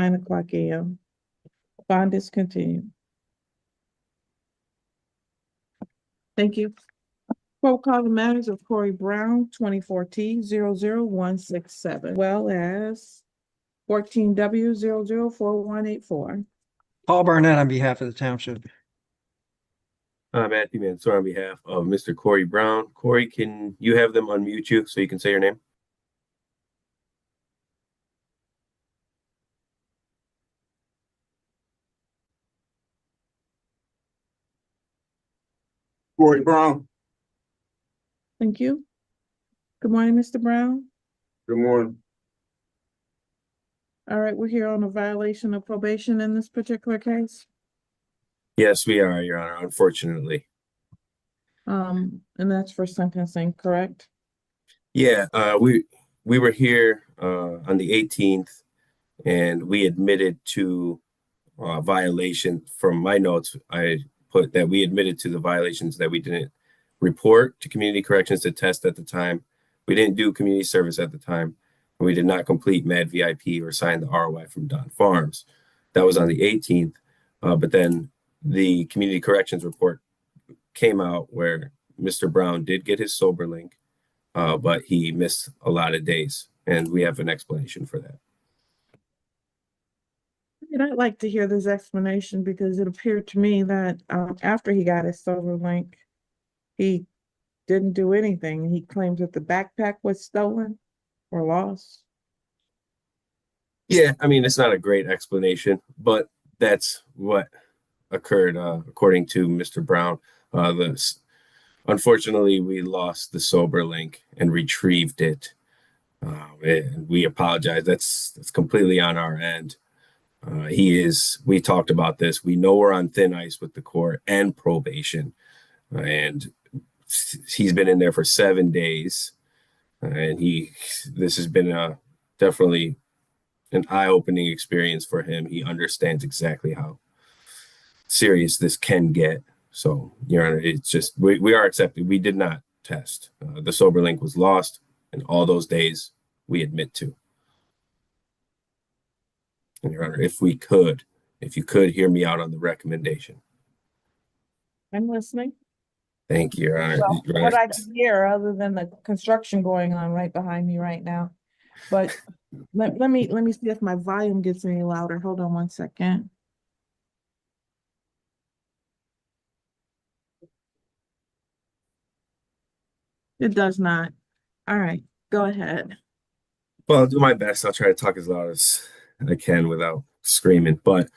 9:00 a.m. Bond is continued. Thank you. Roll call the matters of Corey Brown, 24T 00167, well as 14W 004184. Paul Barnett on behalf of the township. Matthew Mansour on behalf of Mr. Corey Brown. Corey, can you have them unmute you so you can say your name? Corey Brown. Thank you. Good morning, Mr. Brown. Good morning. All right, we're here on a violation of probation in this particular case. Yes, we are, Your Honor, unfortunately. And that's for sentencing, correct? Yeah, we were here on the 18th, and we admitted to violation. From my notes, I put that we admitted to the violations that we didn't report to community corrections to test at the time. We didn't do community service at the time. And we did not complete MAD VIP or sign the ROI from Don Farms. That was on the 18th. But then the community corrections report came out where Mr. Brown did get his Soberlink, but he missed a lot of days. And we have an explanation for that. And I'd like to hear this explanation because it appeared to me that after he got his Soberlink, he didn't do anything. He claims that the backpack was stolen or lost. Yeah, I mean, it's not a great explanation, but that's what occurred according to Mr. Brown. Unfortunately, we lost the Soberlink and retrieved it. And we apologize. That's completely on our end. We talked about this. We know we're on thin ice with the court and probation. And he's been in there for 7 days. And this has been definitely an eye-opening experience for him. He understands exactly how serious this can get. So, Your Honor, it's just, we are accepting. We did not test. The Soberlink was lost, and all those days we admit to. And Your Honor, if you could hear me out on the recommendation. I'm listening. Thank you, Your Honor. Well, Your Honor. what I can hear other than the construction going on right behind me right now. But let me see if my volume gets any louder. Hold on 1 second. It does not. All right, go ahead. Well, I'll do my best. I'll try to talk as loud as I can without screaming. But,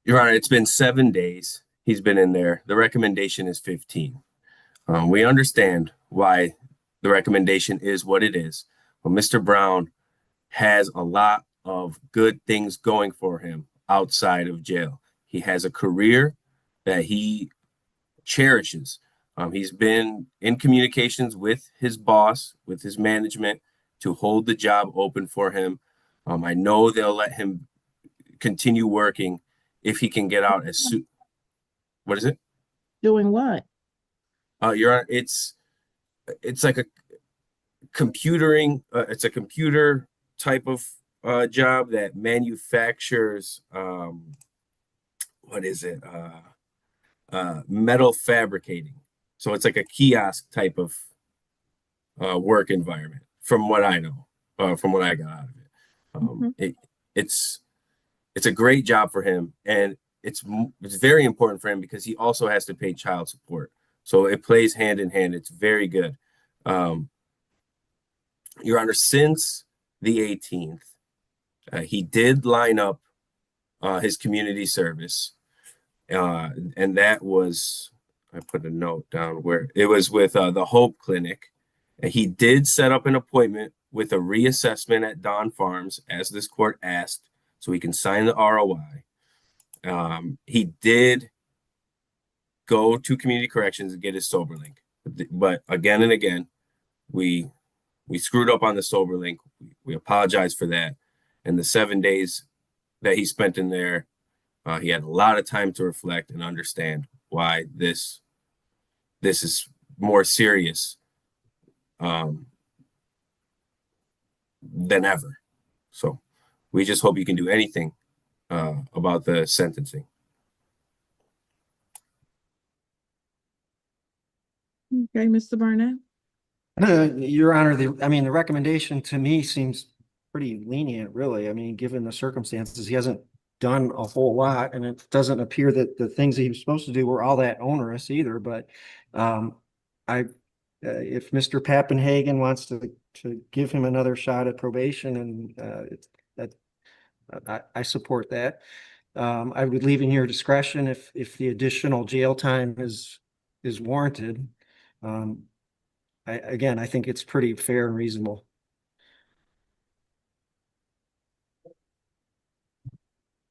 Your Honor, it's been 7 days. He's been in there. The recommendation is 15. We understand why the recommendation is what it is. But Mr. Brown has a lot of good things going for him outside of jail. He has a career that he cherishes. He's been in communications with his boss, with his management, to hold the job open for him. I know they'll let him continue working if he can get out as soon. What is it? Doing what? Your Honor, it's like a computering. It's a computer type of job that manufactures. What is it? Metal fabricating. So it's like a kiosk type of work environment, from what I know, from what I got out of it. It's a great job for him, and it's very important for him because he also has to pay child support. So it plays hand in hand. It's very good. Your Honor, since the 18th, he did line up his community service, and that was, I put a note down where it was with the Hope Clinic. And he did set up an appointment with a reassessment at Don Farms, as this court asked, so he can sign the ROI. He did go to community corrections and get his Soberlink, but again and again, we screwed up on the Soberlink. We apologize for that. And the 7 days that he spent in there, he had a lot of time to reflect and understand why this is more serious than ever. So We just hope you can do anything about the sentencing. Okay, Mr. Barnett? Your Honor, the recommendation to me seems pretty lenient, really. I mean, given the circumstances, he hasn't done a whole lot, and it doesn't appear that the things that he was supposed to do were all that onerous either. But if Mr. Pappenhagen wants to give him another shot at probation, and I support that. I would leave in your discretion if the additional jail time is warranted. I think it's pretty fair and reasonable.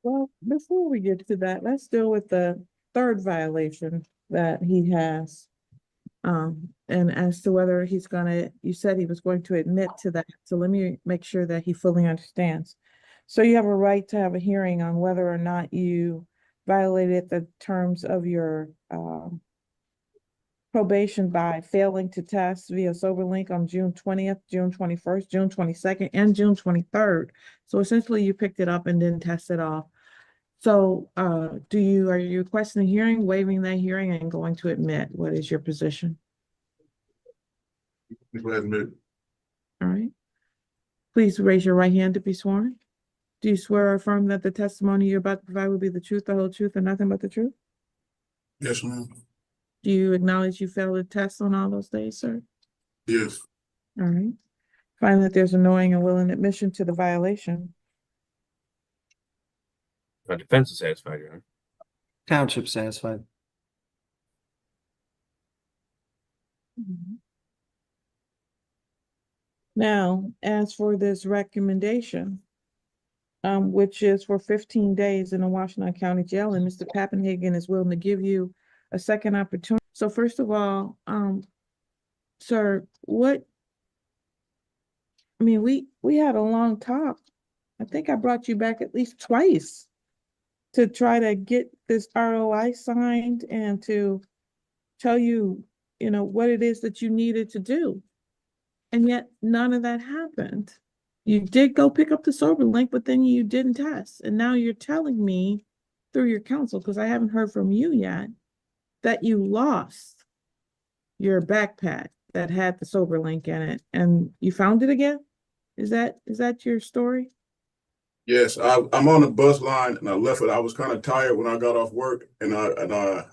Well, before we get to that, let's deal with the third violation that he has. And as to whether he's gonna, you said he was going to admit to that. So let me make sure that he fully understands. So you have a right to have a hearing on whether or not you violated the terms of your probation by failing to test via Soberlink on June 20th, June 21st, June 22nd, and June 23rd. So essentially you picked it up and didn't test it off. So are you requesting a hearing, waiving that hearing, and going to admit? What is your position? Admit. All right. Please raise your right hand to be sworn. Do you swear or affirm that the testimony you're about to provide will be the truth, the whole truth, and nothing but the truth? Yes, ma'am. Do you acknowledge you failed the test on all those days, sir? Yes. All right. Find that there's a knowing and willing admission to the violation. My defense is satisfied, Your Honor. Township satisfied. Now, as for this recommendation, which is for 15 days in a Washington County jail, and Mr. Pappenhagen is willing to give you a second opportunity. So first of all, sir, we had a long talk. I think I brought you back at least twice to try to get this ROI signed and to tell you, what it is that you needed to do. And yet none of that happened. You did go pick up the Soberlink, but then you didn't test. And now you're telling me through your counsel, because I haven't heard from you yet, that you lost your backpack that had the Soberlink in it and you found it again? Is that your story? Yes, I'm on the bus line and I left it. I was kind of tired when I got off work, and I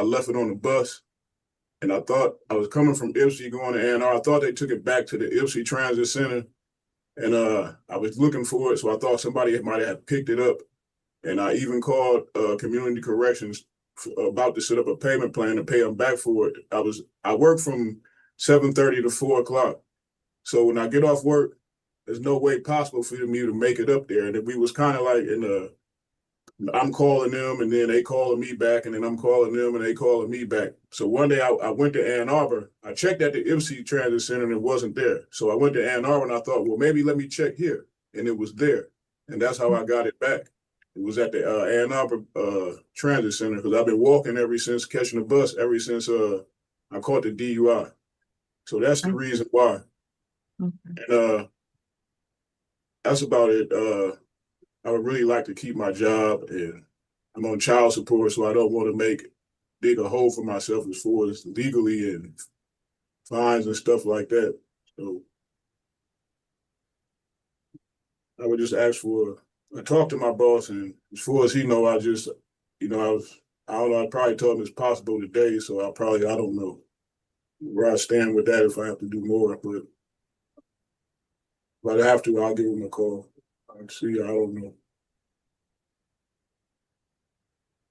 left it on the bus. And I thought I was coming from Ipsy going to Ann Arbor. I thought they took it back to the Ipsy Transit Center, and I was looking for it, so I thought somebody might have picked it up. And I even called Community Corrections about to set up a payment plan to pay them back for it. I work from 7:30 to 4 o'clock, so when I get off work, there's no way possible for me to make it up there. And we was kind of like I'm calling them and then they calling me back, and then I'm calling them and they calling me back. So one day I went to Ann Arbor. I checked at the Ipsy Transit Center and it wasn't there. So I went to Ann Arbor and I thought, well, maybe let me check here. And it was there. And that's how I got it back. It was at the Ann Arbor Transit Center, because I've been walking ever since, catching the bus ever since I caught the DUI. So that's the reason why. Okay. And that's about it. I would really like to keep my job, and I'm on child support, so I don't want to dig a hole for myself as far as legally and fines and stuff like that. So I would just I talked to my boss, and as far as he know, I don't know, I probably told him it's possible today, so I don't know where I stand with that, if I have to do more, but if I have to, I'll give him a call. See, I don't know.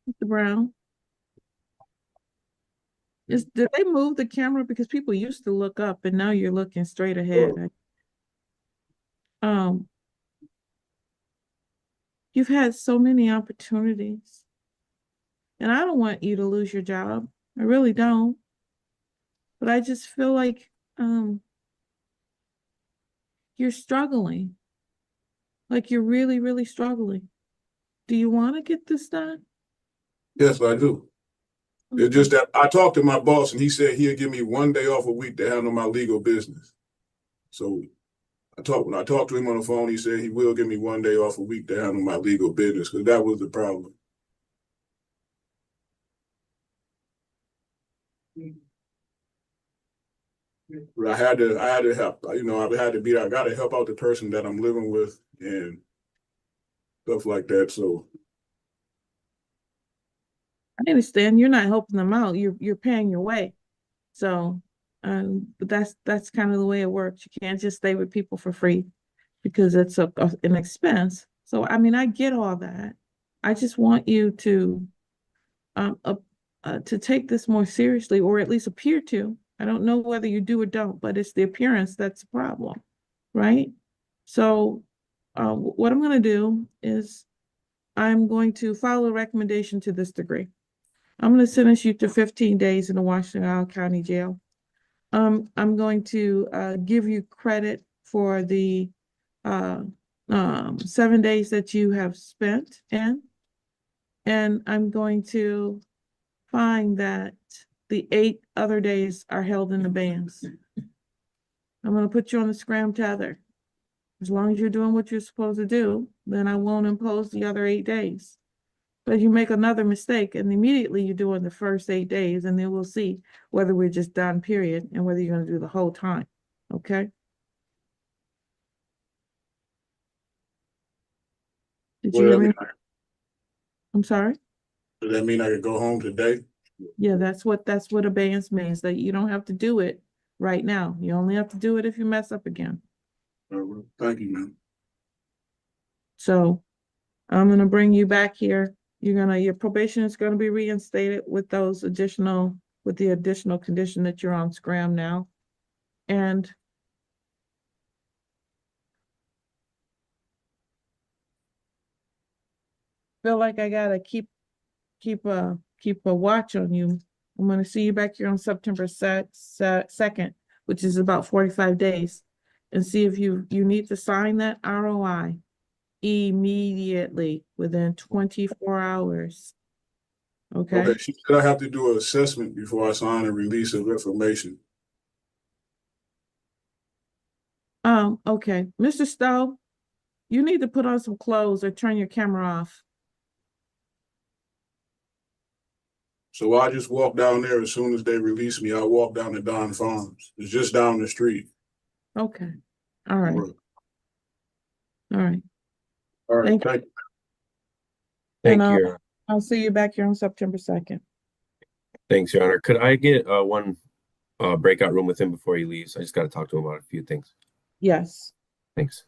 Mr. Brown? Did they move the camera? Because people used to look up and now you're looking straight ahead. You've had so many opportunities. And I don't want you to lose your job. I really don't. But I just feel like you're struggling. Like you're really, really struggling. Do you want to get this done? Yes, I do. It's just that I talked to my boss and he said he'll give me one day off a week to handle my legal business. So When I talked to him on the phone, he said he will give me 1 day off a week to handle my legal business, because that was the problem. But I had to help, I got to help out the person that I'm living with and stuff like that. So I understand you're not helping them out. You're paying your way. So, but that's kind of the way it works. You can't just stay with people for free because it's an expense. So, I mean, I get all that. I just want you to take this more seriously, or at least appear to. I don't know whether you do or don't, but it's the appearance that's the problem, right? So, what I'm going to do is I'm going to follow a recommendation to this degree. I'm going to sentence you to 15 days in the Washtenaw County Jail. I'm going to give you credit for the 7 days that you have spent in, and I'm going to find that the 8 other days are held in abeyance. I'm going to put you on the SCRAM tether. As long as you're doing what you're supposed to do, then I won't impose the other 8 days. But you make another mistake and immediately you're doing the first 8 days, and then we'll see whether we're just done, period, and whether you're going to do the whole time. Okay? Did you hear me? I'm sorry? does that mean I could go home today? Yeah, that's what abeyance means, that you don't have to do it right now. You only have to do it if you mess up again. Thank you, man. So I'm gonna bring you back here. Your probation is gonna be reinstated with the additional condition that you're on SCRAM now. And feel like I gotta keep a watch on you. I'm gonna see you back here on September 2nd, which is about 45 days, and see if you need to sign that ROI immediately within 24 hours. Okay? Okay, she said I have to do an assessment before I sign a release of information. Okay. Mr. Stowe, you need to put on some clothes or turn your camera off. So I just walk down there as soon as they release me. I walk down to Don Farms. It's just down the street. Okay. All right. All right. All right. Thank you. Thank And, you. I'll see you back here on September 2nd. Thanks, Your Honor. Could I get one breakout room with him before he leaves? I just got to talk to him about a few things. Yes. Thanks.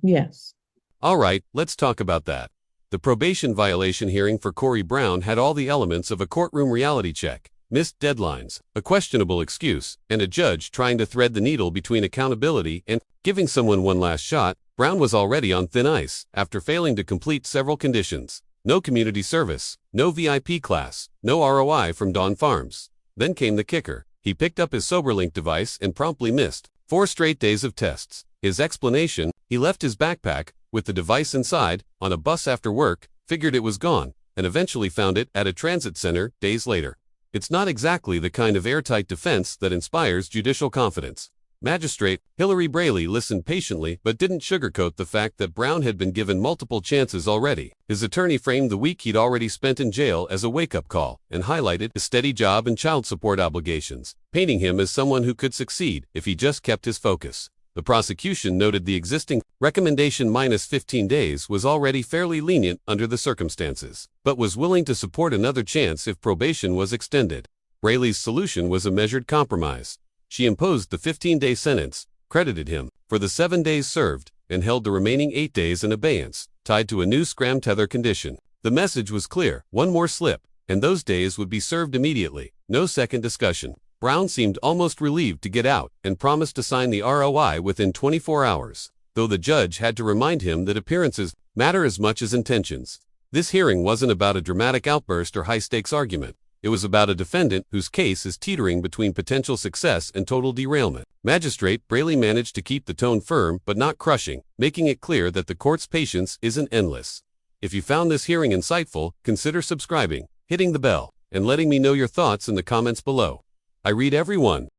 Yes. All right, let's talk about that. The probation violation hearing for Corey Brown had all the elements of a courtroom reality check: missed deadlines, a questionable excuse, and a judge trying to thread the needle between accountability and giving someone one last shot. Brown was already on thin ice after failing to complete several conditions. No community service, no VIP class, no ROI from Dawn Farms. Then came the kicker. He picked up his Soberlink device and promptly missed 4 straight days of tests. His explanation: he left his backpack with the device inside on a bus after work, figured it was gone, and eventually found it at a transit center days later. It's not exactly the kind of airtight defense that inspires judicial confidence. Magistrate Hillary Braley listened patiently but didn't sugarcoat the fact that Brown had been given multiple chances already. His attorney framed the week he'd already spent in jail as a wake-up call and highlighted his steady job and child support obligations, painting him as someone who could succeed if he just kept his focus. The prosecution noted the existing recommendation minus 15 days was already fairly lenient under the circumstances, but was willing to support another chance if probation was extended. Braley's solution was a measured compromise. She imposed the 15-day sentence, credited him for the 7 days served, and held the remaining 8 days in abeyance, tied to a new SCRAM tether condition. The message was clear: one more slip, and those days would be served immediately. No second discussion. Brown seemed almost relieved to get out and promised to sign the ROI within 24 hours, though the judge had to remind him that appearances matter as much as intentions. This hearing wasn't about a dramatic outburst or high-stakes argument. It was about a defendant whose case is teetering between potential success and total derailment. Magistrate Braley managed to keep the tone firm but not crushing, making it clear that the court's patience isn't endless. If you found this hearing insightful, consider subscribing, hitting the bell, and letting me know your thoughts in the comments below. I read every one.